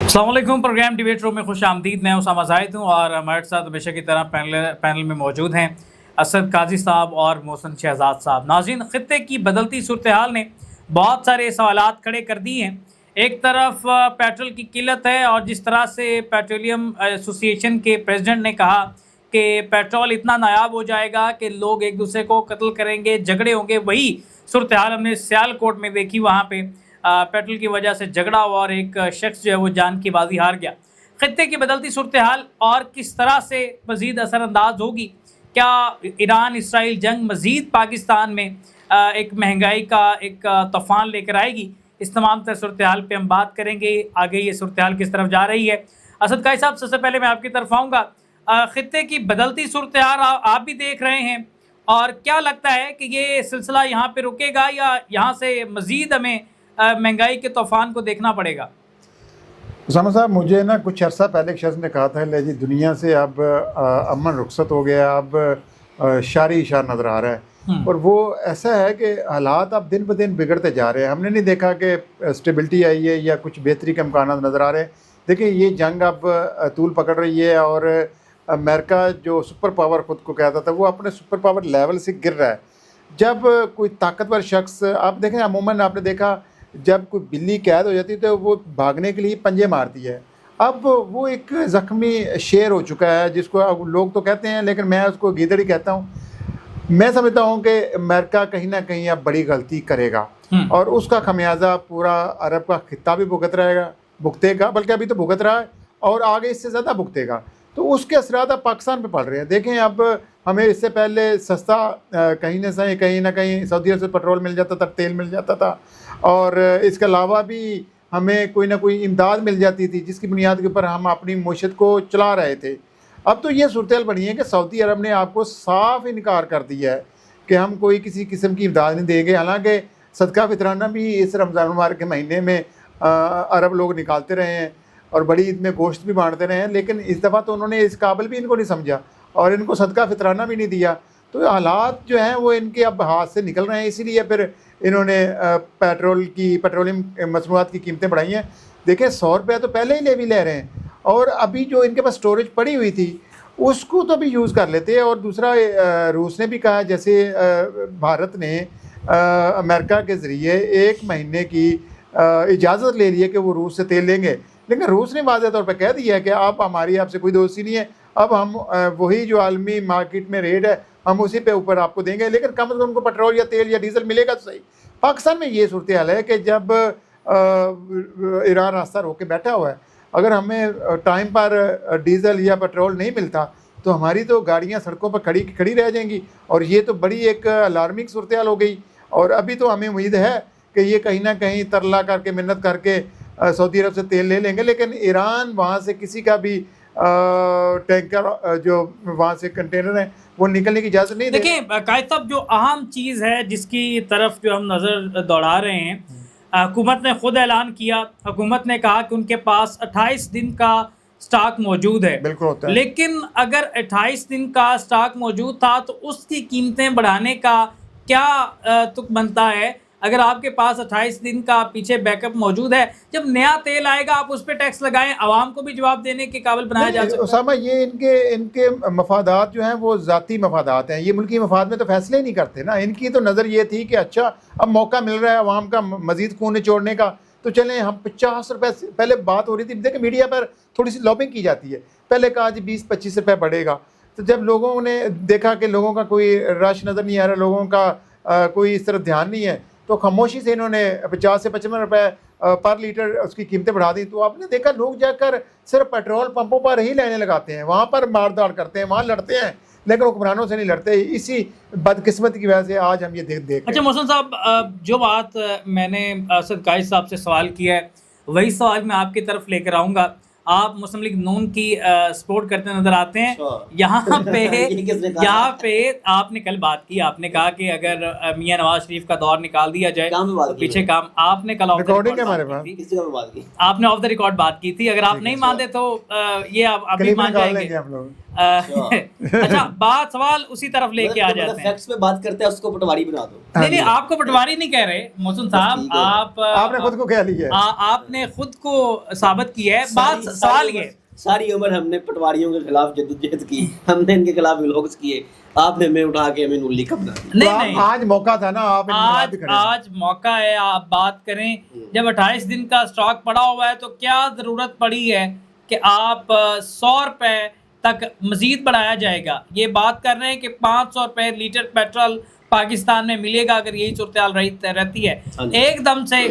अस्सलाम वालेकुम। Programme debate room में खुश आमदीद। मैं उसामा जाहिद हूँ और हमारे साथ हमेशा की तरह पैनल में मौजूद हैं असद काजी साहब और मोहसिन शहजाद साहब। नाज़रीन, ख़ित्ते की बदलती सूरत हाल ने बहुत सारे सवालात खड़े कर दिए हैं। एक तरफ पेट्रोल की किल्लत है और जिस तरह से पेट्रोलियम एसोसिएशन के प्रेसिडेंट ने कहा कि पेट्रोल इतना नायाब हो जाएगा कि लोग एक दूसरे को कत्ल करेंगे, झगड़े होंगे। वही सूरत हाल हमने सियालकोट में देखी। वहाँ पे पेट्रोल की वजह से झगड़ा हुआ और एक शख्स जो है वो जान की बाजी हार गया। ख़ित्ते की बदलती सूरत हाल और किस तरह से मज़ीद असरअंदाज होगी? क्या ईरान इसराइल जंग मज़ीद पाकिस्तान में एक महंगाई का एक तूफ़ान लेकर आएगी? इस तमाम तर सूरत हाल पर हम बात करेंगे। आगे ये सूरत हाल किस तरफ जा रही है? असद काई साहब, सबसे पहले मैं आपकी तरफ आऊँगा। ख़ित्ते की बदलती सूरत हाल आप भी देख रहे हैं, और क्या लगता है कि ये सिलसिला यहाँ पर रुकेगा या यहाँ से मज़ीद हमें महंगाई के तूफान को देखना पड़ेगा? उसामा साहब, मुझे ना कुछ अर्सा पहले एक शख्स ने कहा था, ले जी दुनिया से अब अमन रुखसत हो गया, अब शारी इशार नज़र आ रहा है। और वो ऐसा है कि हालात अब दिन ब दिन बिगड़ते जा रहे हैं। हमने नहीं देखा कि स्टेबिलिटी आई है या कुछ बेहतरी के इम्कान नज़र आ रहे हैं। देखिए, ये जंग अब तूल पकड़ रही है और अमेरिका जो सुपर पावर ख़ुद को कहता था, वो अपने सुपर पावर लेवल से गिर रहा है। जब कोई ताकतवर शख्स, आप देखें अमूमन आपने देखा जब कोई बिल्ली कैद हो जाती है तो वो भागने के लिए पंजे मारती है। अब वो एक ज़ख्मी शेर हो चुका है, जिसको अब लोग तो कहते हैं लेकिन मैं उसको गीदड़ ही कहता हूँ। मैं समझता हूँ कि अमेरिका कहीं ना कहीं अब बड़ी गलती करेगा और उसका खमियाजा पूरा अरब का खित्ता भी भुगतेगा, बल्कि अभी तो भुगत रहा है और आगे इससे ज़्यादा भुगतेगा। तो उसके असरात अब पाकिस्तान पे पड़ रहे हैं। देखें, अब हमें इससे पहले सस्ता कहीं ना कहीं सऊदी अरब से पेट्रोल मिल जाता था, तेल मिल जाता था, और इसके अलावा भी हमें कोई ना कोई इमदाद मिल जाती थी जिसकी बुनियाद के ऊपर हम अपनी मईशत को चला रहे थे। अब तो ये सूरत बनी है कि सऊदी अरब ने आपको साफ इनकार कर दिया है कि हम कोई किसी किस्म की इमदाद नहीं देंगे। हालांकि सदका फितराना भी इस रमज़ान मुबारक के महीने में अरब लोग निकालते रहे हैं और बड़ी ईद में गोश्त भी बांटते रहे हैं, लेकिन इस दफ़ा तो उन्होंने इस काबिल भी इनको नहीं समझा और इनको सदका फितराना भी नहीं दिया। तो हालात जो हैं वो इनके अब हाथ से निकल रहे हैं, इसीलिए फिर इन्होंने पेट्रोलियम मसनूआत की कीमतें बढ़ाई हैं। देखिए, 100 रुपये तो पहले ही ले रहे हैं और अभी जो इनके पास स्टोरेज पड़ी हुई थी उसको तो अभी यूज़ कर लेते हैं। और दूसरा, रूस ने भी कहा, जैसे भारत ने अमेरिका के ज़रिए 1 महीने की इजाज़त ले ली है कि वो रूस से तेल लेंगे, लेकिन रूस ने वाज़ेह तौर पर कह दिया है कि आप हमारी आपसे कोई दोस्ती नहीं है, अब हम वही जो आलमी मार्केट में रेट है हम उसी पे ऊपर आपको देंगे, लेकिन कम से कम उनको पेट्रोल या तेल या डीजल मिलेगा तो सही। पाकिस्तान में ये सूरत हाल है कि जब ईरान रास्ता रोक के बैठा हुआ है, अगर हमें टाइम पर डीजल या पेट्रोल नहीं मिलता तो हमारी तो गाड़ियाँ सड़कों पर खड़ी रह जाएंगी और ये तो बड़ी एक अलार्मिंग सूरत हाल हो गई। और अभी तो हमें उम्मीद है कि ये कहीं ना कहीं तरला करके मिन्नत करके सऊदी अरब से तेल ले लेंगे, लेकिन ईरान वहाँ से किसी का भी टैंकर जो वहाँ से कंटेनर है वो निकलने की इजाज़त नहीं। देखिए कायद साहब, जो अहम चीज़ है जिसकी तरफ जो हम नज़र दौड़ा रहे हैं, हुकूमत ने खुद ऐलान किया। हुकूमत ने कहा कि उनके पास 28 दिन का स्टॉक मौजूद है। बिल्कुल होता है, लेकिन अगर 28 दिन का स्टॉक मौजूद था तो उसकी कीमतें बढ़ाने का क्या तुक बनता है? अगर आपके पास 28 दिन का पीछे बैकअप मौजूद है, जब नया तेल आएगा आप उस पर टैक्स लगाएं, आवाम को भी जवाब देने के काबिल बनाया जा सकता है। उसामा, ये इनके मफादात जो हैं वो ज़ाती मफादात हैं, ये मुल्की मफाद में तो फैसले ही नहीं करते ना। इनकी तो नज़र ये थी कि अच्छा अब मौका मिल रहा है आवाम का मज़ीद खून निचोड़ने का, तो चलें हम 50 रुपये, पहले बात हो रही थी, देखिए मीडिया पर थोड़ी सी लॉबिंग की जाती है, पहले कहा जी 20-25 रुपये बढ़ेगा, तो जब लोगों ने देखा कि लोगों का कोई रश नज़र नहीं आ रहा, लोगों का कोई इस तरह ध्यान नहीं है, तो खामोशी से इन्होंने 50 से 55 रुपये पर लीटर उसकी कीमतें बढ़ा दी। तो आपने देखा लोग जाकर सिर्फ पेट्रोल पंपों पर ही लाइनें लगाते हैं, वहाँ पर मारदार करते हैं, वहाँ लड़ते हैं, लेकिन हुक्मरानों से नहीं लड़ते। इसी बदकिस्मती की वजह से आज हम ये देख अच्छा मोहसिन साहब, जो बात मैंने असद काई साहब से सवाल किया है वही सवाल मैं आपकी तरफ लेकर आऊँगा। आप मुस्लिम लीग नून की सपोर्ट करते नजर आते हैं। यहाँ पे आपने कल बात की, आपने कहा कि अगर मियां नवाज शरीफ का दौर निकाल दिया जाए तो पीछे काम, आपने कल रिकॉर्डिंग है हमारे पास, आपने ऑफ द रिकॉर्ड बात की थी। अगर आप नहीं मानते तो ये आप अभी मान जाएंगे। अच्छा, बात सवाल उसी तरफ लेके आ जाते हैं। फैक्ट्स पे बात करते हैं, उसको पटवारी बना दो। नहीं, आपको पटवारी नहीं कह रहे मोहसिन साहब, आपने खुद को कह लिया है। आपने खुद को साबित किया है। बात सवाल ये, सारी उम्र हमने पटवारियों के खिलाफ जद्दोजहद की, हमने इनके खिलाफ व्लॉग्स किए, आपने हमें उठा के हमें नूली का बना दिया। नहीं, आज मौका था ना, आप आज मौका है, आप बात करें। जब 28 दिन का स्टॉक पड़ा हुआ है तो क्या जरूरत पड़ी है कि आप 100 रुपए तक मजीद बढ़ाया जाएगा? ये बात कर रहे हैं कि 500 रुपए लीटर पेट्रोल पाकिस्तान में मिलेगा अगर यही सूरत हाल रहती है। एकदम से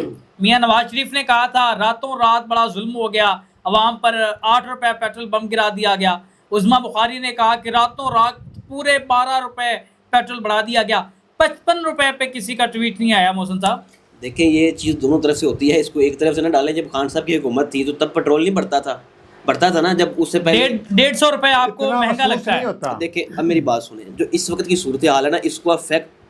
मियां नवाज शरीफ ने कहा था रातों रात बड़ा जुल्म हो गया, अवाम पर 8 रुपए पेट्रोल बम गिरा दिया गया। उस्मा बुखारी ने कहा कि रातों रात पूरे 12 रुपए पेट्रोल बढ़ा दिया गया। 55 रुपए पे किसी का ट्वीट नहीं आया। मोहसिन साहब देखें, ये चीज़ दोनों तरफ से होती है, इसको एक तरफ से ना डालें। जब खान साहब की हुकूमत थी तो तब पेट्रोल नहीं बढ़ता था ना, जब उससे पहले 150 रुपए आपको महंगा लगता है। देखिए, अब मेरी बात सुने, जो इस वक्त की सूरत हाल है ना, इसको आप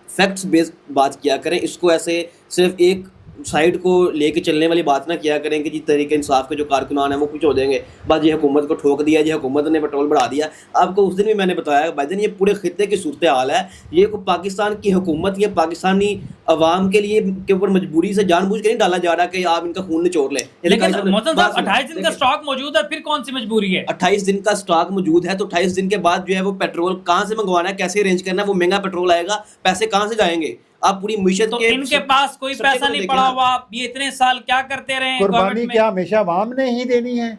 फैक्ट्स बेस्ड बात किया करें। इसको ऐसे सिर्फ एक साइड को लेके चलने वाली बात ना किया करें कि जी तरीके इंसाफ के जो कारकुनान है वो कुछ हो देंगे, बस ये हुकूमत को ठोक दिया, जी हुकूमत ने पेट्रोल बढ़ा दिया। आपको उस दिन भी मैंने बताया भाईजान, ये पूरे खित्ते की सूरत हाल है। ये को पाकिस्तान की हुकूमत या पाकिस्तानी अवाम के लिए के ऊपर मजबूरी से जानबूझ के नहीं डाला जा रहा कि आप इनका खून निचोड़ लें। लेकिन 28 दिन का स्टॉक मौजूद है, फिर कौन सी मजबूरी है? 28 दिन का स्टॉक मौजूद है तो 28 दिन के बाद जो है वो पेट्रोल कहाँ से मंगवाना है, कैसे अरेंज करना है, वो महंगा पेट्रोल आएगा, पैसे कहाँ से जाएंगे? आप पूरी मुश्किल तो इनके पास कोई पैसा नहीं पड़ा हुआ, ये इतने साल क्या करते रहे? कुर्बानी क्या हमेशा अवाम ने ही देनी है?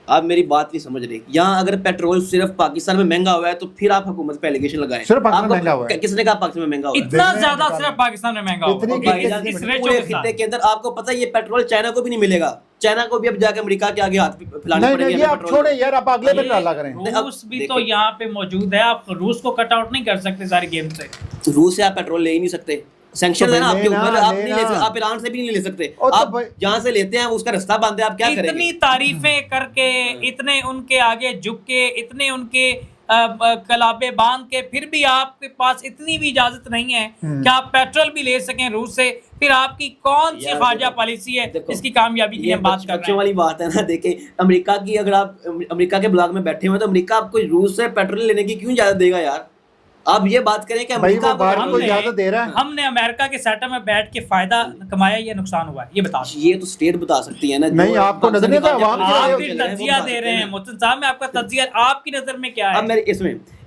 आप मेरी बात नहीं समझ रहे। यहाँ अगर पेट्रोल सिर्फ पाकिस्तान में महंगा हुआ है तो फिर आप हुकूमत पे एलिगेशन लगाएं। सिर्फ पाकिस्तान में महंगा हुआ है? किसने कहा पाकिस्तान में महंगा हुआ है? इतना ज्यादा सिर्फ पाकिस्तान में महंगा हुआ है? पूरे खित्ते के अंदर आपको पता है ये पेट्रोल चाइना को भी नहीं मिलेगा। चाइना को भी अब जाकर अमेरिका के आगे हाथ फैलाने पड़ेंगे। आप छोड़े यार, आप अगले पे डाला करें। रूस भी तो यहाँ पे मौजूद है, आप रूस को कट आउट नहीं कर सकते सारी गेम से। रूस से आप पेट्रोल ले ही नहीं सकते, सैंक्शन है ना आपके ऊपर, आप नहीं ले सकते, आप ईरान से भी नहीं ले सकते। आप जहाँ से लेते हैं उसका रास्ता बंद है, आप क्या करेंगे? इतनी तारीफें करके, इतने उनके आगे झुक के, इतने उनके कलाबे बांध के, फिर भी आपके पास इतनी भी इजाजत नहीं है कि आप पेट्रोल भी ले सकें रूस से। फिर आपकी कौन सी खारजा पॉलिसी है इसकी कामयाबी की हम बात कर रहे हैं? वाली बात है ना। देखें, अमेरिका की, अगर आप अमेरिका के ब्लॉक में बैठे हुए तो अमेरिका आपको रूस से पेट्रोल लेने की क्यों इजाजत देगा यार? आप ये बात करें कि अमेरिका को इजाजत दे रहा है। हमने अमेरिका के सेटअप में बैठ के फायदा कमाया या नुकसान हुआ है, ये बता। ये तो स्टेट बता सकती है ना। नहीं, आपको नजर नहीं आता, आप तज्जिया दे रहे हैं मोहसिन साहब, में आपका तज्जिया आपकी नजर में क्या है? अब मेरे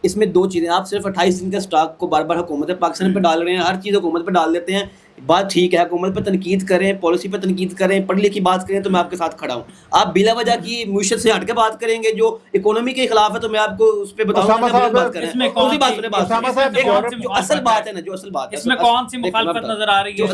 इसमें दो चीजें, आप सिर्फ 28 दिन का स्टॉक को बार बार हुकूमत पाकिस्तान पे डाल रहे हैं, हर चीज हुकूमत पे डाल देते हैं। बात ठीक है, हुकूमत पे तनकीद करें, पॉलिसी पे तनकीद करें, पढ़ लिख की बात करें तो मैं आपके साथ खड़ा हूँ। आप बिला वजह की मुश्किल से हट के बात करेंगे जो इकोनॉमी के खिलाफ है तो मैं आपको उस पर बताऊंगा। असल बात है ना, जो असल बात है, इसमें कौन सी मुखालफत नजर आ रही है?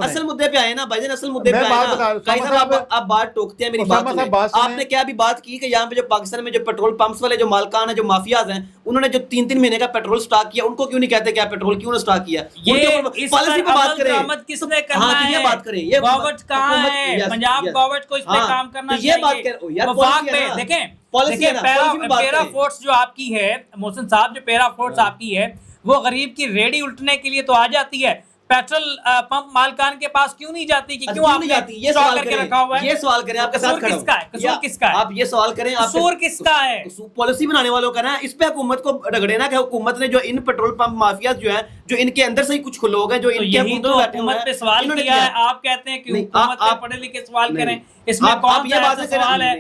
असल मुद्दे पे आए ना भाईजान, असल मुद्दे पे आए ना। आप बात टोकते हैं, मेरी बात आपने क्या भी बात की कि यहाँ पे जो पाकिस्तान में जो पेट्रोल पंप्स वाले जो मालकान है, जो माफियाज हैं, उन्होंने जो 3-3 महीने का पेट्रोल स्टॉक किया, उनको क्यों नहीं कहते क्या पेट्रोल क्यों स्टॉक किया? पॉलिसी पे बात करें, किसने करना है? ये बात करें, ये गवर्नमेंट कहाँ है? पंजाब गवर्नमेंट को इस पे काम करना चाहिए। ये बात करो यार, वफाक पे देखें, पैरा फोर्स जो आपकी है मोहसिन साहब, जो पैरा फोर्स आपकी है वो गरीब की रेडी उल्टने के लिए तो आ जाती है, पेट्रोल पंप मालकान के पास क्यों नहीं जाती? कि क्यों आपने जाती? ये सवाल करके रखा हुआ है? ये सवाल करें, आपके साथ खड़ा हूं। कसूर किसका है? आप ये सवाल करें, आप कसूर किसका है? पॉलिसी बनाने वालों का ना। इस पे हुकूमत को रगड़े ना कि हुकूमत ने जो इन पेट्रोल पंप माफिया जो है, जो इनके अंदर से ही कुछ लोग हैं जो इनके हुकूमत पे सवाल किया है। आप कहते हैं कि हुकूमत पे पढ़े लिखे सवाल करें, इसमें कौन सा ऐसा सवाल है?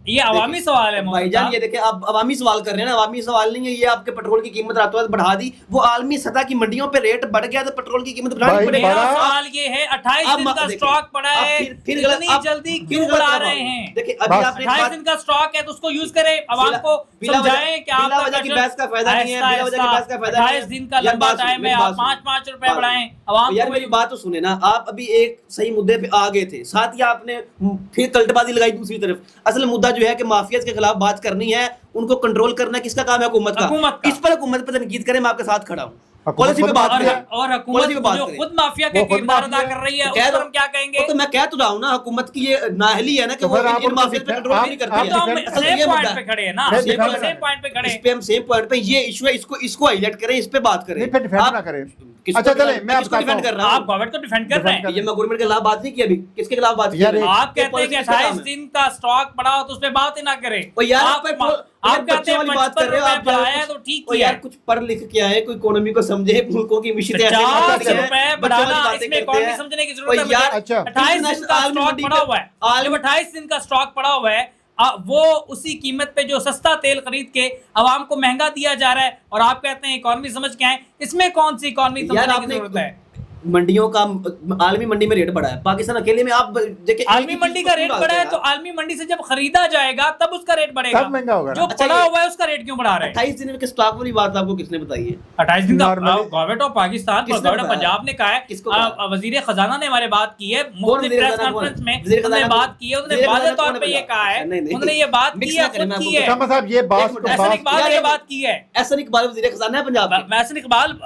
ये अवामी सवाल है भाईजान। ये देखिए, आप अवामी सवाल कर रहे हैं ना, अवामी सवाल नहीं है ये। आपके पेट्रोल की कीमत रातों रात बढ़ा दी, वो आलमी सतह की मंडियों पे रेट बढ़ गया तो पेट्रोल की कीमत बढ़ानी पड़ेगी। सवाल ये है 28 दिन का स्टॉक पड़ा है, इतनी जल्दी क्यों बढ़ा रहे हैं? देखिए, अभी आपने 28 दिन का स्टॉक है तो उसको यूज करें, अवाम को समझाएं कि आप वजह की बहस का फायदा नहीं है, बिला वजह की बहस का फायदा नहीं है। 28 दिन का लंबा टाइम है, आप 5-5 रुपए बढ़ाएं अवाम यार। मेरी बात तो सुने ना, आप अभी एक सही मुद्दे पे आ गए थे, साथ ही आपने फिर कल्टबाजी लगाई दूसरी तरफ। असल मुद्दा जो है कि माफिया के खिलाफ बात करनी है, उनको कंट्रोल करना किसका काम है? हुकूमत का। इस पर हुकूमत पे तनकीद करें, मैं आपके साथ खड़ा हूँ। पॉलिसी पे बात करें, और हुकूमत जो खुद माफिया का किरदार अदा कर रही है, उस पर हम क्या कहेंगे? तो मैं कह तो रहा हूं ना, हुकूमत की ये नाअहली है ना कि वो इन माफिया पे कंट्रोल नहीं करती है। तो हम सेम पॉइंट पे खड़े हैं ना, सेम पॉइंट पे खड़े हैं। इस पे हम सेम पॉइंट पे ये इशू है, इसको हाईलाइट करें, इस पे बात करें। नहीं, फिर डिफेंड ना करें। अच्छा चले, मैं आपको डिफेंड कर रहा हूं। आप गवर्नमेंट को डिफेंड कर रहे हैं। ये मैं गवर्नमेंट के खिलाफ बात नहीं की अभी। किसके खिलाफ बात की? आप कहते हैं कि 28 दिन का स्टॉक पड़ा हो तो उस पे बात ही ना करें। आप कहते हैं बात कर रहे हो आप, बढ़ाया है तो ठीक कोई किया यार है। कुछ पढ़ लिख के आए, कोई इकोनॉमी को समझे, मुल्कों की मिशन 50 रुपए बढ़ाना, इसमें इकोनॉमी समझने की जरूरत है। यार अच्छा 28 दिन का स्टॉक पड़ा हुआ है, जब 28 दिन का स्टॉक पड़ा हुआ है वो उसी कीमत पे जो सस्ता तेल खरीद के आवाम को महंगा दिया जा रहा है, और आप कहते हैं इकोनॉमी समझ के आए। इसमें कौन सी इकोनॉमी समझने की जरूरत है? मंडियों का आलमी मंडी में रेट बढ़ा है, पाकिस्तान अकेले में आप देखिए आलमी मंडी का रेट बढ़ा है तो आलमी मंडी से जब खरीदा जाएगा तब उसका रेट बढ़ेगा, तब महंगा होगा। जो पड़ा हुआ है उसका रेट क्यों बढ़ा रहे हैं? 28 दिन के स्टॉक वाली बात आपको किसने बताई है? 28 दिन का Normally- government of Pakistan, government of Punjab ने कहा है, किसको कहा? वजीर खजाना ने हमारे बात की है, मुख्तलिफ वज़ीर प्रेस खजाना कॉन्फ्रेंस में वज़ीर उन्होंने खजाना बात की है, उन्होंने वाज़ेह तौर पे ये कहा है, उन्होंने ये बात की है, खुद की है। उसामा साहब ये बात एहसन इकबाल ने ये बात की है। एहसन इकबाल वज़ीर खजाना है पंजाब के। एहसन इकबाल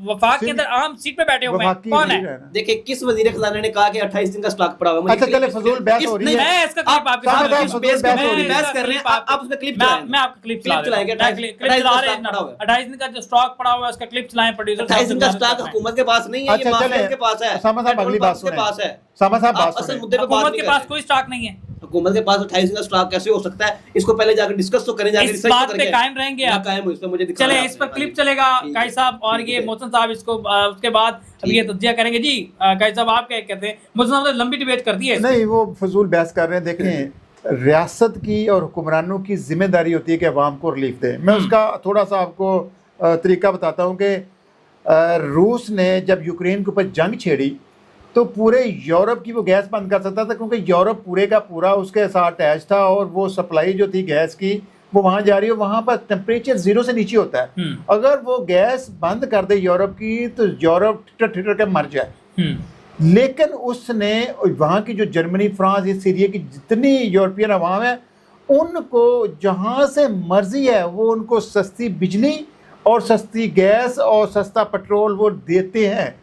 वफाक के अंदर आम सीट पे बैठे हुए हैं, वफाकी कौन है? वज़ीर है ना। देखिए किस वज़ीर खजाना ने कहा कि 28 दिन का स्टॉक पड़ा हुआ है? अच्छा, चले फजूल बहस हो रही है। मैं इसका क्लिप आपके सामने सामने आप फजूल बहस हो रही है। बहस कर रहे हैं, आप उसका क्लिप चलाएं। मैं आपका क्लिप चलाएंगे, 28 दिन का जो स्टॉक पड़ा हुआ है उसका क्लिप चलाएं प्रोड्यूसर। 28 दिन का स्टॉक हुकूमत के पास नहीं है, ये अच्छा, माफिया चले। के पास है, उसामा साहब अगली बात के पास है। सामा साहब बात असल सुनिए। मुद्दे पे बात हुकूमत नहीं के कर पास रहे। कोई स्टॉक नहीं है। हुकूमत के पास 28 दिन का स्टॉक कैसे हो सकता है? इसको पहले जाकर डिस्कस तो करें, जाकर इस रिसर्च बात तो पे करके। कायम रहेंगे मैं आप? कायम हूं, इस पे मुझे दिखाना चले है इस पर आपने। क्लिप चलेगा ठीक है। काई साहब, और ये ठीक है। मोहसन साहब इसको उसके बाद अब ये तज्जिया करेंगे जी। काई साहब आप क्या कहते हैं? मोहसन साहब ने लंबी डिबेट कर दी है। नहीं, वो फजूल बहस कर रहे हैं। देखें, रियासत की और हुक्मरानों की जिम्मेदारी होती है कि अवाम को रिलीफ दें। मैं उसका थोड़ा सा आपको तरीका बताता हूँ कि रूस ने जब यूक्रेन के ऊपर जंग छेड़ी तो पूरे यूरोप की वो गैस बंद कर सकता था, क्योंकि यूरोप पूरे का पूरा उसके साथ अटैच था, और वो सप्लाई जो थी गैस की वो वहाँ जा रही है, वहाँ पर टेम्परेचर 0 से नीचे होता है। अगर वो गैस बंद कर दे यूरोप की तो यूरोप ठिठर के मर जाए। लेकिन उसने वहाँ की जो जर्मनी, फ्रांस, ये सीरिया की जितनी यूरोपियन अवाम है उनको जहाँ से मर्जी है वो उनको सस्ती बिजली और सस्ती गैस और सस्ता पेट्रोल वो देते हैं,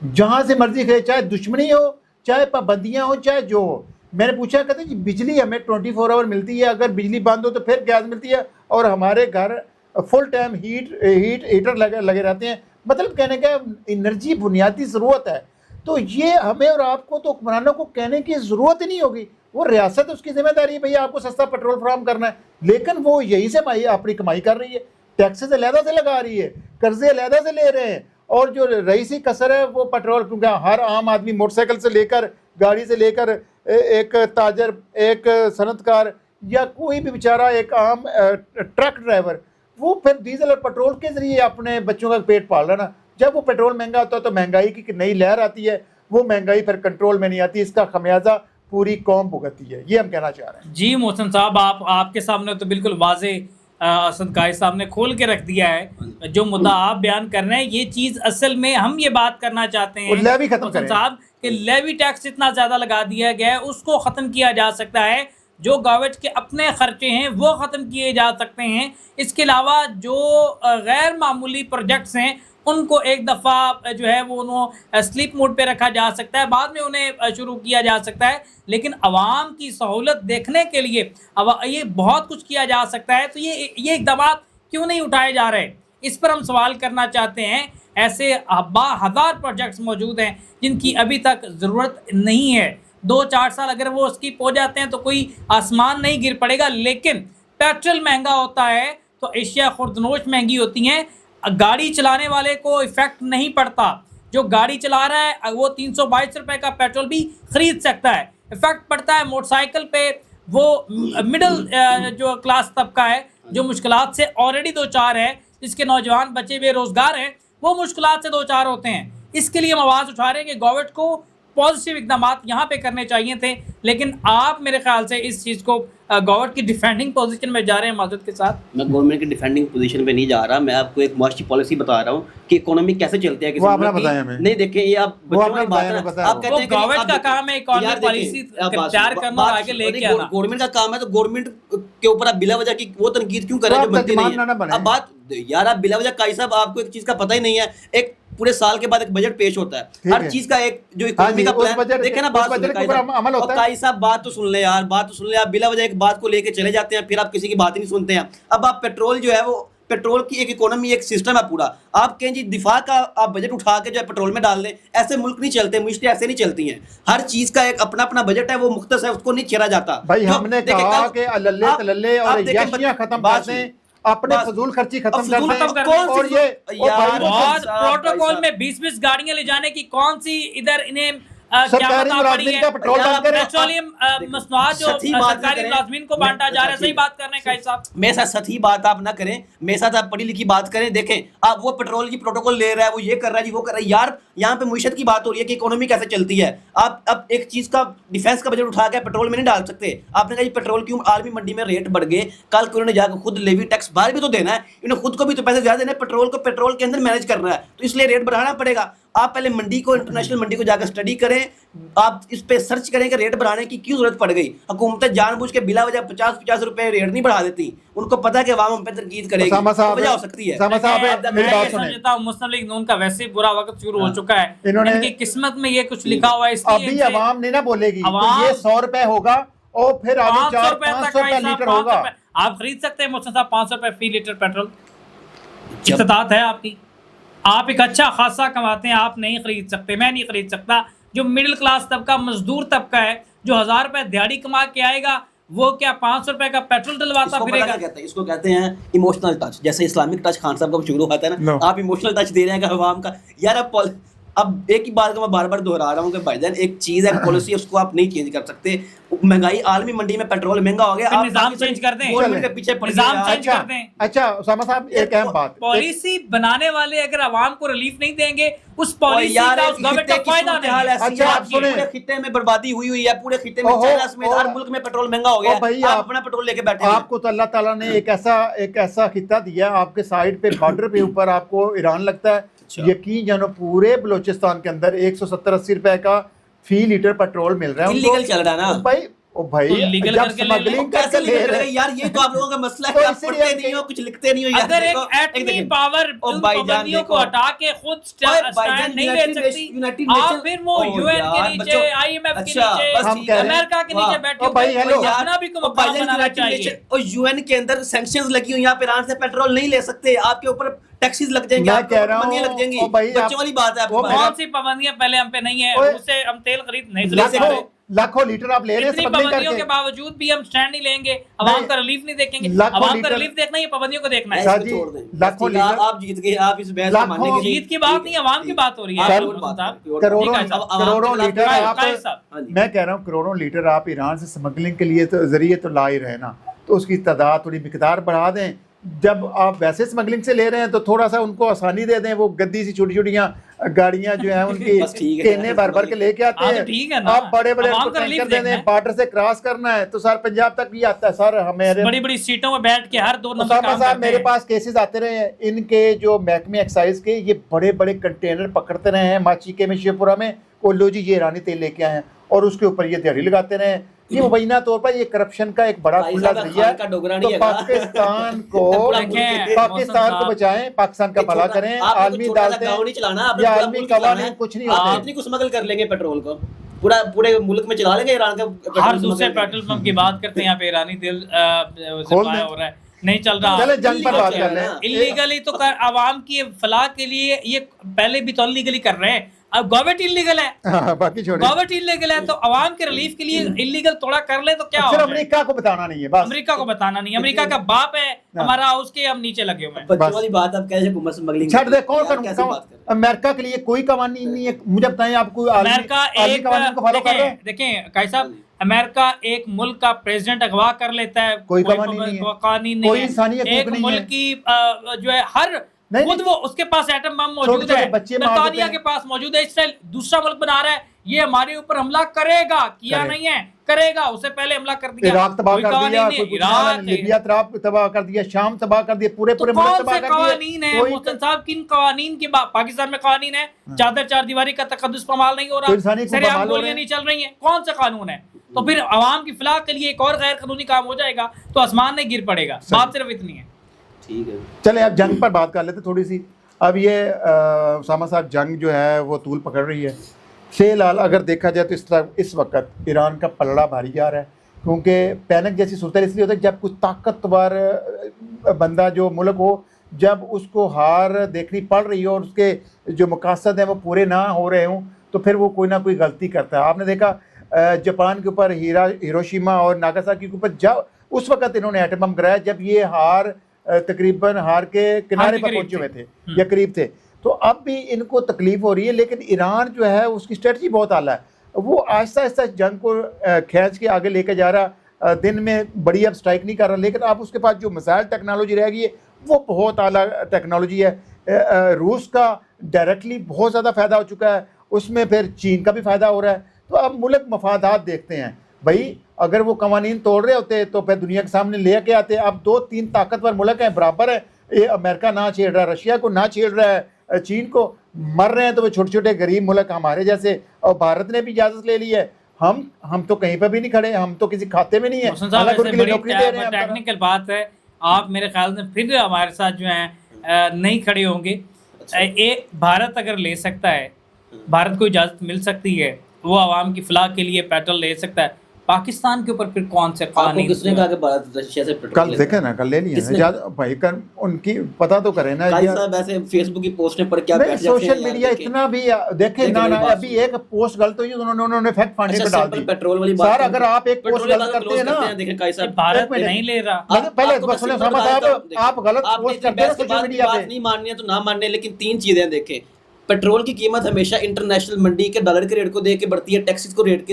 जहाँ से मर्जी खरीदे, चाहे दुश्मनी हो, चाहे पाबंदियाँ हो, चाहे जो हो। मैंने पूछा, कहते जी बिजली हमें 24 आवर मिलती है, अगर बिजली बंद हो तो फिर गैस मिलती है, और हमारे घर फुल टाइम हीटर लगे रहते हैं। मतलब कहने का एनर्जी बुनियादी ज़रूरत है, तो ये हमें और आपको तो हुक्मरानों को कहने की ज़रूरत ही नहीं होगी। वो रियासत उसकी जिम्मेदारी है, भैया आपको सस्ता पेट्रोल फराहम करना है, लेकिन वो यही से अपनी कमाई कर रही है, टैक्सेस अलहदा से लगा रही है, कर्जे अलहदा से ले रहे हैं, और जो रईसी कसर है वो पेट्रोल, क्योंकि हर आम आदमी मोटरसाइकिल से लेकर, गाड़ी से लेकर, एक ताजर, एक सनतकार, या कोई भी बेचारा एक आम ट्रक ड्राइवर, वो फिर डीजल और पेट्रोल के ज़रिए अपने बच्चों का पेट पाल रहा ना। जब वो पेट्रोल महंगा होता है तो महंगाई की नई लहर आती है, वो महंगाई फिर कंट्रोल में नहीं आती, इसका खमियाजा पूरी कौम भुगतती है। ये हम कहना चाह रहे हैं। जी मोहसन साहब, आपके सामने तो बिल्कुल वाजे असद काई साहब ने खोल के रख दिया है। जो मुद्दा आप बयान कर रहे हैं, ये चीज़ असल में हम ये बात करना चाहते हैं लेवी खत्म मोहसन करें साहब कि लेवी टैक्स इतना ज़्यादा लगा दिया गया है, उसको ख़त्म किया जा सकता है। जो गवर्नमेंट के अपने खर्चे हैं वो ख़त्म किए जा सकते हैं। इसके अलावा जो गैर मामूली प्रोजेक्ट्स हैं उनको एक दफ़ा जो है वो उन्होंने स्लीप मोड पे रखा जा सकता है, बाद में उन्हें शुरू किया जा सकता है। लेकिन आवाम की सहूलत देखने के लिए अब ये बहुत कुछ किया जा सकता है, तो ये इक़दाम क्यों नहीं उठाए जा रहे, इस पर हम सवाल करना चाहते हैं। ऐसे हज़ार प्रोजेक्ट्स मौजूद हैं जिनकी अभी तक ज़रूरत नहीं है। 2-4 साल अगर वो स्किप हो जाते हैं तो कोई आसमान नहीं गिर पड़ेगा, लेकिन पेट्रोल महंगा होता है तो एशिया खुर्दनोश महंगी होती हैं। गाड़ी चलाने वाले को इफ़ेक्ट नहीं पड़ता, जो गाड़ी चला रहा है वो 322 रुपये का पेट्रोल भी ख़रीद सकता है। इफ़ेक्ट पड़ता है मोटरसाइकिल पे, वो मिडिल जो क्लास तबका है जो मुश्किलात से ऑलरेडी 2-4 है, जिसके नौजवान बच्चे बेरोज़गार हैं, वो मुश्किलात से 2-4 होते हैं। इसके लिए हम आवाज़ उठा रहे हैं कि गवर्नमेंट को पॉजिटिव इकदाम यहाँ पे करने चाहिए थे, लेकिन आप मेरे ख्याल से इस चीज़ को गवर्नमेंट की डिफेंडिंग पोजीशन में जा रहे हैं माजूद के साथ। मैं गवर्नमेंट की डिफेंडिंग पोजीशन पे नहीं जा रहा, मैं आपको एक मॉनेटरी पॉलिसी बता रहा हूँ कि इकोनॉमी कैसे चलती है। वो आपने बताया हमें। नहीं देखें, ये आप बच्चों की बात है, आप कहते हैं कि गवर्नमेंट का काम है इकोनॉमी पॉलिसी तैयार करना और आगे लेके आना। गवर्नमेंट का काम है, तो गवर्नमेंट के ऊपर आप बिला वजह की वो तनकीद क्यों कर रहे हैं जो बनती नहीं है। अब बात यार, आप बिला वजह काई साहब, आपको एक चीज का पता ही नहीं है, एक पूरे साल के बाद एक बजट पेश होता है, हर चीज का एक जो इकोनॉमी का प्लान देखे ना, बात काई साहब बात तो सुन ले यार, बात तो सुन ले। आप बिला वजह एक बात को लेके चले जाते हैं, फिर आप किसी की बात ही नहीं सुनते हैं। अब आप पेट्रोल जो है वो पेट्रोल की एक इकोनॉमी, एक सिस्टम है पूरा। आप कहें जी दिफा का आप बजट उठा के जो है पेट्रोल में डाल दें, ऐसे मुल्क नहीं चलते, मुश्किलें ऐसे नहीं चलती हैं। हर चीज का एक अपना अपना बजट है, वो मुख्तस है, उसको नहीं छेड़ा जाता। भाई हमने कहा कि अल्ले तलल्ले और याशियां खत्म कर दें, अपने फजूल खर्ची खत्म कर दें। और ये प्रोटोकॉल में 20-20 गाड़ियां ले जाने की कौन सी इधर इन्हें सरकारी मुलाजमीन का पेट्रोल बंद करें। पेट्रोलियम मसनूआत जो सरकारी मुलाजमीन को बांटा जा रहा है, सही बात करने का हिसाब। मेरे साथ सही बात आप ना करें, मेरे साथ आप पढ़ी लिखी बात करें। देखें आप वो पेट्रोल की प्रोटोकॉल ले रहा है, वो ये कर रहा है जी, वो कर रहा है। यार यहाँ पे मुईशत की बात हो रही है कि इकोनॉमी कैसे चलती है। आप अब एक चीज का डिफेंस का बजट उठा के पेट्रोल में नहीं डाल सकते। आपने कहा जी पेट्रोल क्यों आलमी मंडी में रेट बढ़ गए, कल को उन्होंने जाकर खुद लेवी टैक्स बाहर भी तो देना है, इन्हें खुद को भी तो पैसे ज्यादा देना है, पेट्रोल को पेट्रोल के अंदर मैनेज करना है, तो इसलिए रेट बढ़ाना पड़ेगा। आप पहले मंडी को, इंटरनेशनल मंडी को जाकर स्टडी करें, आप इस पे सर्च करें कि रेट बढ़ाने की क्यों जरूरत पड़ गई। हुकूमतें जानबूझ के बिला वजह 50-50 रुपए रेट नहीं बढ़ा देती, उनको पता है कि अवाम हम पे तनकीद करेगी, तो वजह हो सकती है। मैं समझता हूं मुस्लिम लीग नून का वैसे बुरा वक्त शुरू हो चुका है, इनकी किस्मत में ये कुछ लिखा हुआ है, अभी अवाम नहीं ना बोलेगी तो ये 100 रुपए होगा और फिर आगे 400-500 रुपए लीटर होगा। आप खरीद सकते हैं मुस्लिम साहब 500 रुपए फी लीटर पेट्रोल? इस्तात है आपकी, आप एक अच्छा खासा कमाते हैं, आप नहीं खरीद सकते, मैं नहीं खरीद सकता। जो मिडिल क्लास तबका, मजदूर तबका है, जो 1000 रुपए दिहाड़ी कमा के आएगा, वो क्या 500 रुपए का पेट्रोल डलवाता फिरेगा? इसको कहते हैं इमोशनल टच। जैसे इस्लामिक टच खान साहब का शुरू होता है ना, आप इमोशनल टच दे रहे हैं अवाम का। यार अब एक ही बात को मैं बार बार दोहरा रहा हूँ कि भाईजान एक चीज है, पॉलिसी, उसको आप नहीं चेंज कर सकते। महंगाई आलमी मंडी में पेट्रोल महंगा हो गया, आप निजाम चेंज कर दें, गवर्नमेंट के पीछे पड़ निजाम गए। चेंज कर दें। अच्छा उसामा साहब एक अहम बात, पॉलिसी बनाने वाले अगर आवाम को रिलीफ नहीं देंगे, उस पॉलिसी का उस गवर्नमेंट का फायदा नहीं है। अच्छा आप सुने, पूरे खित्ते में बर्बादी हुई है, पूरे खित्ते में चाइना समेत हर मुल्क में पेट्रोल महंगा हो गया। भाई आप अपना पेट्रोल लेके बैठे हैं। आपको तो अल्लाह ताला ने एक ऐसा खित्ता दिया आपके साइड पे, बॉर्डर पे ऊपर आपको ईरान लगता है। यकीन जानो पूरे बलोचिस्तान के अंदर 170-80 रुपए का फी लीटर पेट्रोल मिल रहा है। इल्लीगल चल रहा है ना भाई, ओ भाई जब स्मगलिंग करके ले रहे हैं यार, ये तो आप लोगों का मसला है, आप पढ़ते नहीं हो, कुछ लिखते नहीं हो। यार अगर एक एटमी पावर उन पाबंदियों को हटा के खुद स्टैंड नहीं ले सकती, आप फिर वो यूएन के नीचे, आईएमएफ के नीचे, अमेरिका के नीचे बैठे अपना भी को बनाना चाहिए। और यूएन के अंदर सैंक्शंस लगी हुई, आप ईरान से पेट्रोल नहीं ले सकते, आपके ऊपर टैक्सेस लग जाएंगे, मैं कह रहा हूं लग जाएंगी। बच्चों वाली बात है। कौन सी पाबंदियां पहले हम पे नहीं है, उससे हम तेल खरीद नहीं सकते। लाखों लीटर आप ले रहे हैं, पाबंदियों के बावजूद भी हम स्टैंड नहीं लेंगे, अवाम का रिलीफ नहीं देखेंगे। अवाम का रिलीफ देखना है, पाबंदियों को देखना है। लाखों लीटर आप जीत गए, आप इस बहस में मानने की जीत की बात नहीं, अवाम की बात हो रही है। करोड़ों लीटर आप, मैं कह रहा हूँ करोड़ों लीटर आप ईरान से स्मगलिंग के लिए तो जरिए तो ला ही रहे ना, तो उसकी तादाद थोड़ी मिकदार बढ़ा दें। जब आप वैसे स्मगलिंग से ले रहे हैं तो थोड़ा सा उनको आसानी दे दें, वो गद्दी सी छोटी छोटियां गाड़ियां जो हैं उनकी केने भर भर के लेके आते हैं। आप बड़े बड़े टैंकर दे दें, बॉर्डर से क्रॉस करना है तो सर पंजाब तक भी आता है सर। हमें बड़ी बड़ी सीटों में बैठ के हर 2 नंबर काम साहब मेरे पास केसेस आते रहे हैं, इनके जो महकमे एक्साइज के ये बड़े बड़े कंटेनर पकड़ते रहे हैं माचीके में, शिवपुरा में, और लो जी ये ईरानी तेल लेके आए हैं और उसके ऊपर ये दिहाड़ी लगाते रहे। ये मुबैना तौर पर ये करप्शन का एक बड़ा खुला जरिया है। तो पाकिस्तान को बचाएं, पाकिस्तान का भला करें, आलमी डालते हैं, आलमी कवानीन कुछ नहीं होते। कितनी को स्मगल कर लेंगे पेट्रोल को, पूरे मुल्क में चला लेंगे ईरान का। हर दूसरे पेट्रोल पंप की बात करते हैं, यहाँ पे ईरानी तेल हो रहा है, नहीं चल रहा। चले जंग पर बात कर लें। इलीगली तो आवाम की फलाह के लिए ये पहले भी तो इलीगली कर रहे हैं, अब गवर्नमेंट इलीगल है, बाकी छोड़िए, गवर्नमेंट इलीगल है, तो आवाम के रिलीफ के लिए इलीगल थोड़ा कर ले तो क्या होगा? अमेरिका को बताना नहीं है, बस अमेरिका को बताना नहीं, अमेरिका का बाप है हमारा, उसके हम नीचे लगे हुए हैं। बच्चों वाली बात आप कैसे हुकूमत स्मगलिंग छੱਡ दे, कौन अमेरिका के लिए कोई कानून नहीं है, मुझे बताएं आपको। अमेरिका एक देखें कैसा, अमेरिका एक मुल्क का प्रेसिडेंट अगवा कर लेता है, कोई कानून नहीं है, एक मुल्क की जो है हर खुद वो उसके पास एटम बम मौजूद है, बरतानिया के पास मौजूद है, इसराइल दूसरा मुल्क बना रहा है, ये हमारे ऊपर हमला करेगा, किया नहीं है, करेगा, उससे पहले हमला कर दिया, इराक तबाह कर दिया, लीबिया तबाह कर दिया, शाम तबाह कर दिया, पूरे मुल्क तबाह कर दिया। कानून है मोहसिन साहब, किन कानून की पाकिस्तान में कानून है? चादर चार दीवारी का तकद्दुस पामाल नहीं हो रहा, सरेआम गोलियां नहीं चल रही हैं, कौन सा कानून है? तो फिर अवाम की फलाह के लिए एक और गैर कानूनी काम हो जाएगा तो आसमान नहीं गिर पड़ेगा। बात सिर्फ इतनी है। ठीक है, चले अब जंग पर बात कर लेते थोड़ी सी। अब ये उसामा साहब जंग जो है वो तूल पकड़ रही है। फिलहाल अगर देखा जाए तो इस वक्त ईरान का पलड़ा भारी जा रहा है, क्योंकि पैनिक जैसी सूरत इसलिए होता है जब कुछ ताकतवर बंदा जो मुल्क हो जब उसको हार देखनी पड़ रही हो और उसके जो मकासद हैं वो पूरे ना हो रहे हों, तो फिर वो कोई ना कोई गलती करता है। आपने देखा जापान के ऊपर हिरोशिमा और नागासाकी के ऊपर जब उस वक्त इन्होंने एटम बम गिराया जब ये तकरीबन हार के किनारे पर पहुंचे हुए थे या करीब थे। तो अब भी इनको तकलीफ हो रही है, लेकिन ईरान जो है उसकी स्ट्रेटजी बहुत आला है। वो आहिस्ता आहिस्ता जंग को खींच के आगे लेके जा रहा, दिन में बड़ी अब स्ट्राइक नहीं कर रहा, लेकिन अब उसके पास जो मिसाइल टेक्नोलॉजी रह गई है वो बहुत आला टेक्नोलॉजी है। रूस का डायरेक्टली बहुत ज़्यादा फ़ायदा हो चुका है, उसमें फिर चीन का भी फ़ायदा हो रहा है। तो अब मुल्क मफादात देखते हैं भाई, अगर वो कवानीन तोड़ रहे होते तो फिर दुनिया के सामने ले के आते। अब 2-3 ताकतवर मुल्क हैं, बराबर है, ये अमेरिका ना छेड़ रहा है, रशिया को ना छेड़ रहा है, चीन को मर रहे हैं तो वो छोटे छोटे गरीब मुल्क हमारे जैसे, और भारत ने भी इजाज़त ले ली है। हम तो कहीं पर भी नहीं खड़े, हम तो किसी खाते में नहीं है, हालांकि उनके लिए नौकरी दे रहे हैं। टेक्निकल बात है, आप मेरे ख्याल से फिर हमारे साथ जो है नहीं खड़े होंगे। एक भारत अगर ले सकता है, भारत को इजाज़त मिल सकती है, वो आवाम की फलाह के लिए पेट्रोल ले सकता है, पाकिस्तान के ऊपर फिर कौन से कानून? किसने कहा कि भारत रशिया से पेट्रोल कल देखे ना, कल ले लिया भाई, कर उनकी पता तो करें ना साहब। ऐसे फेसबुक की पोस्टें पर क्या बैठ सोशल मीडिया इतना भी देखे ना, अभी एक पोस्ट गलत हुई उन्होंने फैक्ट फाइंडिंग पे डाल दी। पेट्रोल वाली बात सर, अगर आप एक पोस्ट गलत करते हैं ना, देखें काई साहब, भारत नहीं ले रहा। पहले सुनो साहब, आप गलत पोस्ट करते हैं सोशल मीडिया पे, नहीं माननी है तो ना मानने, लेकिन 3 चीजें देखें। पेट्रोल की कीमत हमेशा इंटरनेशनल मंडी के डॉलर के रेट को देख के बढ़ती है, टैक्सेस को रेट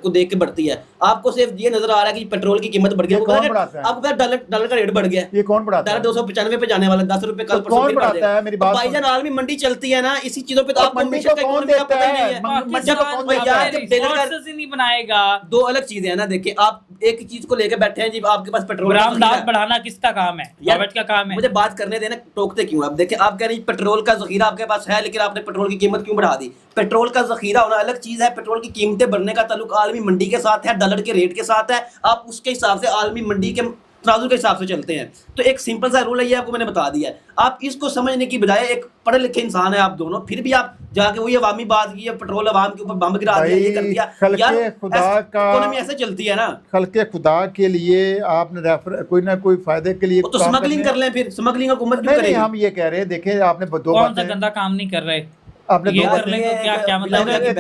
को देख के बढ़ती है। आपको सिर्फ ये नजर आ रहा है कि पेट्रोल की कीमत बढ़ गई, आपको डॉलर का रेट बढ़ गया। ये कौन बढ़ाता है? 295 पे जाने वाला 10 रुपए कल परसों कौन बढ़ाता है? मेरी बात भाईजान, आलमी मंडी चलती है ना, इसी चीजों पे तो आपको हमेशा कौन देता है? नहीं बनाएगा। 2 अलग चीजें हैं ना। देखिए, आप एक चीज को लेकर बैठे हैं जी, आपके पास पेट्रोल बढ़ाना किसका काम है? गवर्नमेंट का काम है। मुझे बात करने देना, टोकते क्यों आप? देखिए, आप कह रहे हैं पेट्रोल का जखीरा आपके पास है, लेकिन आपने पेट्रोल की कीमत क्यों बढ़ा दी? पेट्रोल का जखीरा होना अलग चीज है, पेट्रोल की कीमतें बढ़ने का ताल्लुक आलमी मंडी के साथ है, डॉलर के रेट के साथ है। आप उसके हिसाब से आलमी मंडी के तराजू के हिसाब से चलते हैं। तो एक सिंपल सा रूल है, ये आपको मैंने बता दिया है। आप इसको समझने की बजाय, एक पढ़े लिखे इंसान है आप दोनों, फिर भी आप जाके वही अवामी बात की, पेट्रोल अवाम के ऊपर बम गिरा दिया, ये कर दिया। यार, खुदा का इकोनॉमी ऐसे चलती है ना। खल्के खुदा के लिए आपने कोई ना कोई फायदे के लिए तो स्मगलिंग कर लें, फिर स्मगलिंग हुकूमत क्यों करेगी? हम ये कह रहे हैं, देखें आपने 2 कौन सा गंदा काम नहीं कर रहे, आपने ये कर ले तो क्या मतलब है?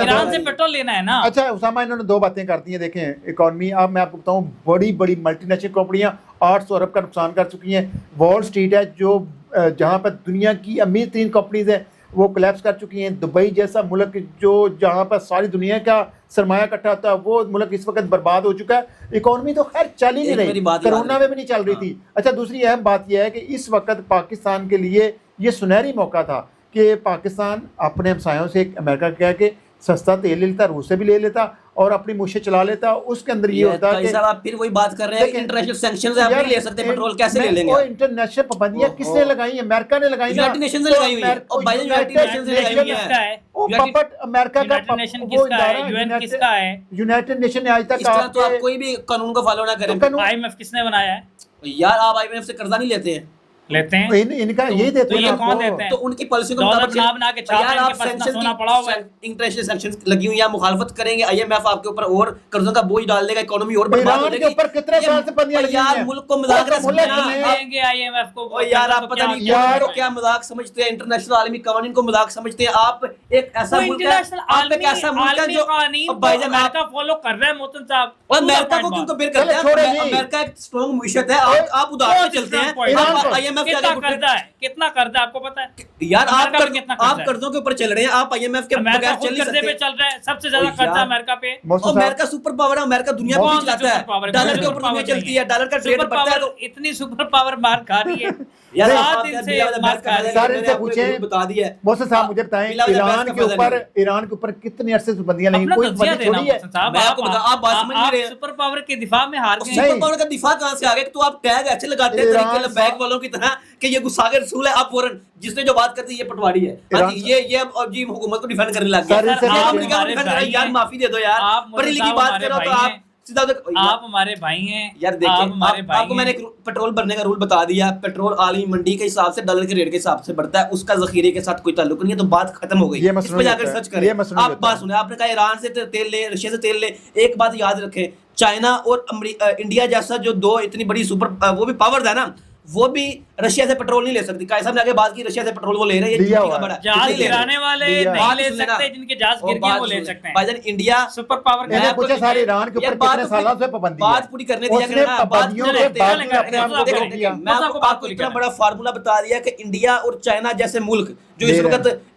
ईरान से पेट्रोल लेना है ना। अच्छा उसामा, इन्होंने 2 बातें कर दी हैं। देखें इकॉनमी, अब मैं आपको बताऊं, बड़ी बड़ी मल्टीनेशनल कंपनियां 800 अरब का नुकसान कर चुकी हैं। वॉल स्ट्रीट है जो जहां पर दुनिया की अमीर 3 कंपनीज हैं, वो कोलैप्स कर चुकी हैं। दुबई जैसा मुल्क जो जहां पर सारी दुनिया का सरमाया इकट्ठा होता है, वो मुल्क इस वक्त बर्बाद हो चुका है। इकॉनमी तो खैर चल ही नहीं रही, कोरोना में भी नहीं चल रही थी। अच्छा, दूसरी अहम बात यह है कि इस वक्त पाकिस्तान के लिए ये सुनहरी मौका था कि पाकिस्तान अपने हमसायों से, अमेरिका कह के सस्ता तेल ले लेता, रूस से भी ले लेता और अपनी मुश्किल चला लेता। उसके अंदर ये होता है कि आप फिर वही बात कर रहे हैं, इंटरनेशनल सैंक्शंस आप नहीं ले सकते, पेट्रोल कैसे ले लेंगे? वो इंटरनेशनल पाबंदियां किसने लगाई? अमेरिका ने लगाई, यूनाइटेड नेशंस ने लगाई हुई है। और बाय यूनाइटेड नेशंस ने लगाई हुई है। वो पपट अमेरिका का किसका है? यूएन किसका है? यूनाइटेड नेशन ने आज तक इस तरह तो आप कोई भी कानून को फॉलो ना करें। आईएमएफ किसने बनाया है? यार, आप आईएमएफ से कर्जा नहीं लेते हैं? लेते हैं। इनका यही देते हैं, कौन देते हैं? तो उनकी पॉलिसी को बना के यार, आप सोना पड़ा हुआ है, इंटरनेशनल सैंक्शंस लगी हुई है, मुखालफत करेंगे, आईएमएफ आपके ऊपर और कर्जों का बोझ डाल देगा, इकोनॉमी और बर्बाद हो जाएगी। ऊपर कितने साल से पाबंदियां लगी हैं? यार, मुल्क को मजाक समझेंगे आईएमएफ को। और यार, आप पता नहीं यार क्या मजाक समझते हैं, इंटरनेशनल आलमी कानून को मजाक समझते हैं। आप एक ऐसा मुल्क है, आप एक ऐसा मुल्क है जो भाईजान अमेरिका फॉलो कर रहा है। मोहतन साहब, और अमेरिका को क्यों कंपेयर करते हैं? अमेरिका एक स्ट्रांग मुशीयत है, आप उदार में चलते हैं। आईएमएफ क्या कितना कर्जा आपको पता है? यार, आप कर्जों के ऊपर चल रहे हैं, आप आईएमएफ के बगैर चल नहीं सकते। पे चल रहा है, सबसे ज्यादा कर्जा अमेरिका पे। अमेरिका सुपर पावर है, अमेरिका दुनिया को चलाता है, डॉलर के ऊपर दुनिया चलती है, डॉलर का रेट बढ़ता है। तो इतनी सुपर पावर मार खा रही है यार, इनसे पूछें, बता दिया है। मौसम साहब मुझे बताएं, ईरान के ऊपर कितने अरसे से पाबंदियां लगी? कोई वजह थोड़ी है। मैं आपको बता, आप बात समझ नहीं रहे। सुपर पावर के दिफा में हार गए। सुपर पावर का दिफा कहां से आ गया? तो आप टैग ऐसे लगाते हैं तरीके बैग वालों की तरह कि ये गुस्सा के रसूल है। आप फौरन जिसने जो बात करती है, ये पटवारी है। हाँ जी, ये अब जी हुकूमत को डिफेंड करने लग गया। यार, माफी दे दो यार, पढ़ी लिखी बात करो तो आप सीधा। आप हमारे भाई हैं यार। देखिए, आपको मैंने पेट्रोल भरने का रूल बता दिया। पेट्रोल आलमी मंडी के हिसाब से, डॉलर के रेट के हिसाब से बढ़ता है, उसका जखीरे के साथ कोई ताल्लुक नहीं है। तो बात खत्म हो गई, इस पे जाकर सर्च करें। आप बात सुने, आपने कहा ईरान से तेल ले, रशिया से तेल ले। एक बात याद रखें, चाइना और इंडिया जैसा जो 2 इतनी बड़ी सुपर वो भी पावर है ना, वो भी रशिया से पेट्रोल नहीं ले सकती। कायद साहब ने आगे बात की रशिया से पेट्रोल वो ले रहे हैं, ये लिया झूठी हुआ खबर है। जहाज नहीं ले रहे। गिराने वाले लिया। नहीं बात ले सुन लेना। सकते, जिनके जहाज गिर गए वो ले सकते हैं। भाईजान इंडिया सुपर पावर मैंने आपको पूछा सारे ईरान के यार ऊपर बात कितने तो सालों पूरी- से पाबंदी है। बात पूरी करने दिया उसने करो ना, बात पाबंदियों पूरी के करते हैं। बावजूद अपने आप को देखो, रोक दिया। मैं आपको इतना बड़ा फार्मूला बता दिया कि इंडिया और चाइना जैसे मुल्क जो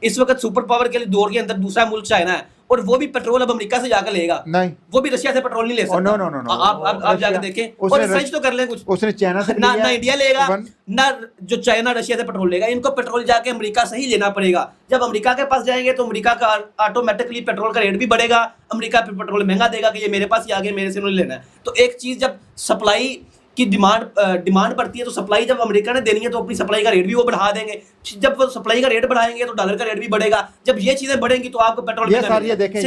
इस वक्त सुपर पावर के लिए दौर के अंदर दूसरा मुल्क चाइना है, और वो भी पेट्रोल अब अमेरिका से जाकर लेगा। नहीं, वो भी रशिया से पेट्रोल नहीं ले सकता। नो, नो, नो, नो, आप जाकर देखें और रिसर्च तो कर लें कुछ। उसने चाइना से ना लिया ना इंडिया लेगा वन- ना जो चाइना रशिया से पेट्रोल लेगा। इनको पेट्रोल जाके अमेरिका से ही लेना पड़ेगा। जब अमेरिका के पास जाएंगे तो अमेरिका का ऑटोमेटिकली पेट्रोल का रेट भी बढ़ेगा। अमेरिका पे पेट्रोल महंगा देगा कि ये मेरे पास ही आ गया, मेरे से नहीं लेना है। तो एक चीज जब सप्लाई की डिमांड बढ़ती है तो सप्लाई जब अमेरिका ने देनी है तो अपनी सप्लाई का रेट भी वो बढ़ा देंगे। जब वो सप्लाई का रेट बढ़ाएंगे तो डॉलर का रेट भी बढ़ेगा। जब ये चीजें बढ़ेंगी तो आपको पेट्रोल ये सर ये देखें,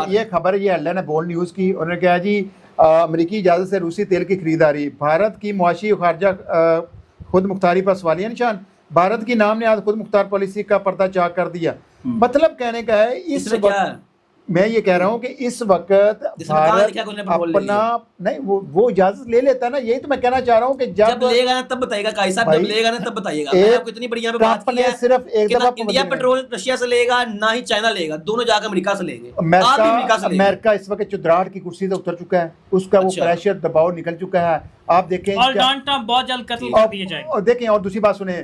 ये खबर ये हेडलाइन है बोल्ड न्यूज़ की। उन्होंने कहा जी अमेरिकी इजाज़त से रूसी तेल की खरीदारी, भारत की मुआशी खारजा खुद मुख्तारी पर सवालिया निशान। भारत की नाम ने आज खुद मुख्तार पॉलिसी का पर्दा चाक कर दिया। मतलब कहने का है इस वक्त मैं ये कह रहा हूँ कि इस वक्त भारत अपना नहीं वो इजाजत ले लेता है ना। यही तो मैं कहना चाह रहा हूँ कि जब लेगा ना तब बताएगा काई साहब, जब लेगा ना तब बताइएगा। मैंने आपको इतनी बढ़िया बात की है सिर्फ एक दफा इंडिया पेट्रोल रशिया से लेगा ना ही चाइना लेगा, दोनों जाकर अमेरिका से लेंगे। आप भी अमेरिका से लेंगे। अमेरिका इस वक्त चुद्राहट की कुर्सी से उतर चुका है, उसका वो प्रेशर दबाव निकल चुका है। आप देखें और डोनाल्ड ट्रंप बहुत जल्द कत्ल कर दिए जाएंगे। और देखें और दूसरी बात सुने,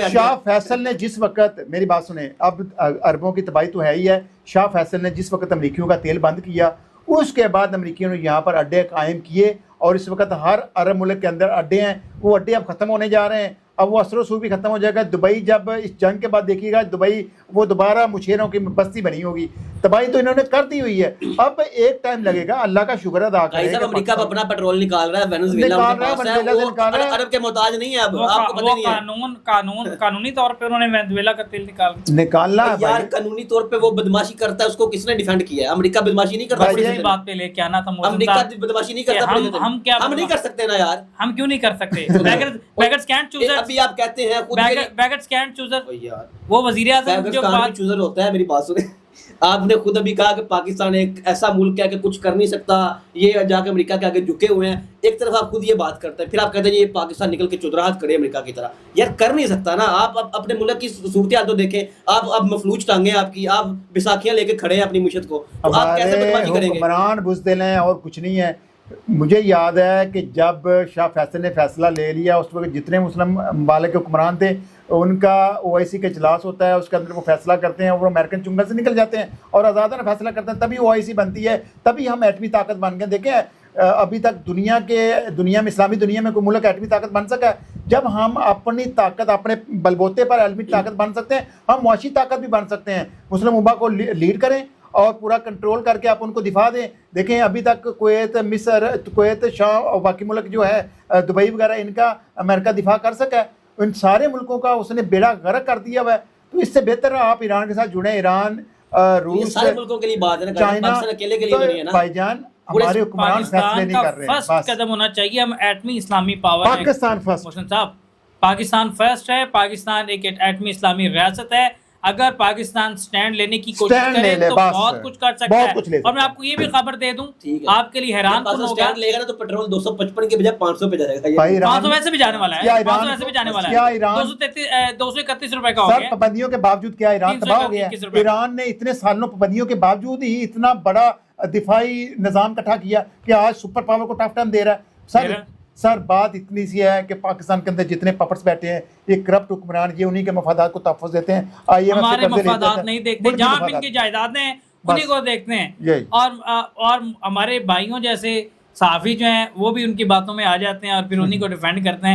शाह फैसल ने जिस वक्त मेरी बात सुने, अब अरबों की तबाही तो है ही है। शाह फैसल ने जिस वक्त अमरीकियों का तेल बंद किया, उसके बाद अमरीकियों ने यहाँ पर अड्डे कायम किए और इस वक्त हर अरब मुल्क के अंदर अड्डे हैं। वो अड्डे अब खत्म होने जा रहे हैं। अब वो असर सूर भी खत्म हो जाएगा। दुबई जब इस जंग के बाद देखिएगा, दुबई वो दोबारा मुशेरों की बस्ती बनी होगी। तबाही तो इन्होंने कर दी हुई है। अब एक टाइम लगेगा, अल्लाह का शुक्र अदा करें। अमेरिका अपना पेट्रोल निकाल रहा है, वेनेजुएला उनके पास है, वो अरब के मोहताज नहीं है। अब आपको पता नहीं है कानूनी तौर पे उन्होंने वेनेजुएला का तेल निकालना है यार। कानूनी तौर पे वो बदमाशी करता है, उसको किसने डिफेंड किया है? अमेरिका बदमाशी नहीं करता। इस बात पे लेके आना था अमेरिका बदमाशी नहीं करता। हम नहीं कर सकते ना यार। हम क्यों नहीं कर सकते? बैगर्स कैंट चूजर, अभी आप कहते हैं खुद बैगर्स कैंट चूजर यार, वो वजीर आज़म जो बात चूजर होता है। मेरी बात सुने, आपने खुद अभी कहा कि पाकिस्तान एक ऐसा मुल्क है कि कुछ कर नहीं सकता, ये जाके अमेरिका के आगे झुके हुए हैं। एक तरफ आप खुद ये बात करते हैं, फिर आप कहते हैं ये पाकिस्तान निकल के चुदराहट करे अमेरिका की तरह। यार कर नहीं सकता ना। आप अपने मुल्क की सूरत हाल तो देखें। आप अब मफलूज टांगे आपकी, आप बैसाखियां लेके खड़े हैं अपनी मुशत को, तो आप कैसे बदमाशी करेंगे? हुक्मरान बुज़दिल हैं और कुछ नहीं है। मुझे याद है कि जब शाह फैसल ने फैसला ले लिया, उस वक्त जितने मुस्लिम ममालिक के हुक्मरान थे उनका OIC का इजलास होता है, उसके अंदर वो फैसला करते हैं, वो अमेरिकन चुंगल से निकल जाते हैं और आज़ादाना फैसला करते हैं। तभी OIC बनती है, तभी हम एटमी ताकत बन गए। देखें अभी तक दुनिया में इस्लामी दुनिया में कोई मुल्क एटमी ताकत बन सका है? जब हम अपनी ताकत अपने बलबोते पर एटमी ताकत बन सकते हैं, हम मुआशी ताकत भी बन सकते हैं। मुस्लिम उम्मा को लीड करें और पूरा कंट्रोल करके आप उनको दिफा दें। देखें अभी तक कुवैत, मिस्र, कुवैत, शाम और बाकी मुल्क जो है दुबई वगैरह, इनका अमेरिका दिफा कर सका है। इन सारे मुल्कों का उसने बेड़ा गर्क कर दिया हुआ है। तो इससे बेहतर आप ईरान के साथ जुड़े। ईरान, रूस, सारे मुल्कों के लिए बात है ना, चाइना, अकेले के लिए नहीं है ना भाईजान। हमारे हुक्मरान फैसले नहीं कर रहे हैं। फर्स्ट कदम होना चाहिए, हम एटमी इस्लामी पावर है। पाकिस्तान फर्स्ट मोहसिन साहब, पाकिस्तान फर्स्ट है। पाकिस्तान एक एटमी इस्लामी रियासत है। अगर पाकिस्तान स्टैंड लेने की कोशिश करे तो बहुत कुछ कर सकता है। और मैं आपको ये भी खबर दे दूं, आपके लिए हैरान होगा, स्टैंड लेगा ना तो पेट्रोल 255 के बजाय 500 पे जाएगा। 500 वैसे भी जाने वाला है, 500 वैसे भी जाने वाला है। 231 रुपए का हो गया। पाबंदियों के बावजूद क्या ईरान तबाह हो गया? ईरान ने इतने सालों पाबंदियों के बावजूद ही इतना बड़ा दिफाई निजाम इकट्ठा किया कि आज सुपर पावर को टफ टाइम दे रहा है। सर बात इतनी सी है कि पाकिस्तान के अंदर जितने पपर्स बैठे हैं, ये करप्ट हुक्मरान, ये उन्हीं के मफादात को तहफ़्फ़ुज़ देते हैं। हमारे मफादात नहीं देखते, जहाँ इनकी जायदादें हैं उन्हीं को देखते हैं। और हमारे भाइयों जैसे सहाफ़ी जो हैं वो भी उनकी बातों में आ जाते हैं और फिर उन्हीं को डिफेंड करते हैं।